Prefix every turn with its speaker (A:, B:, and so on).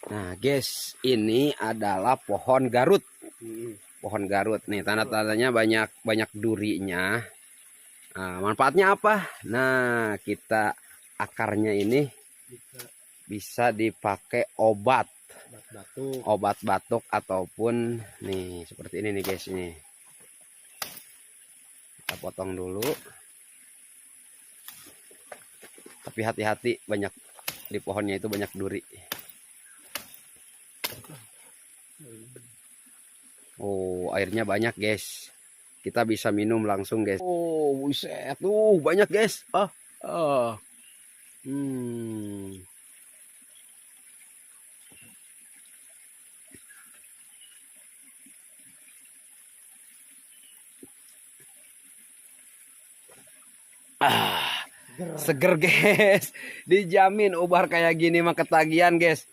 A: Nah, guys, ini adalah pohon Garut. Pohon Garut nih, tanda-tandanya banyak durinya. Nah, manfaatnya apa? Nah, kita akarnya ini bisa dipakai obat batuk ataupun nih seperti ini nih guys, ini. Kita potong dulu. Tapi hati-hati, banyak di pohonnya itu banyak duri. Oh, airnya banyak guys. Kita bisa minum langsung guys. Oh, buset. Banyak guys. Ah. Hmm. Seger guys. Dijamin ubar kayak gini mah ketagihan guys.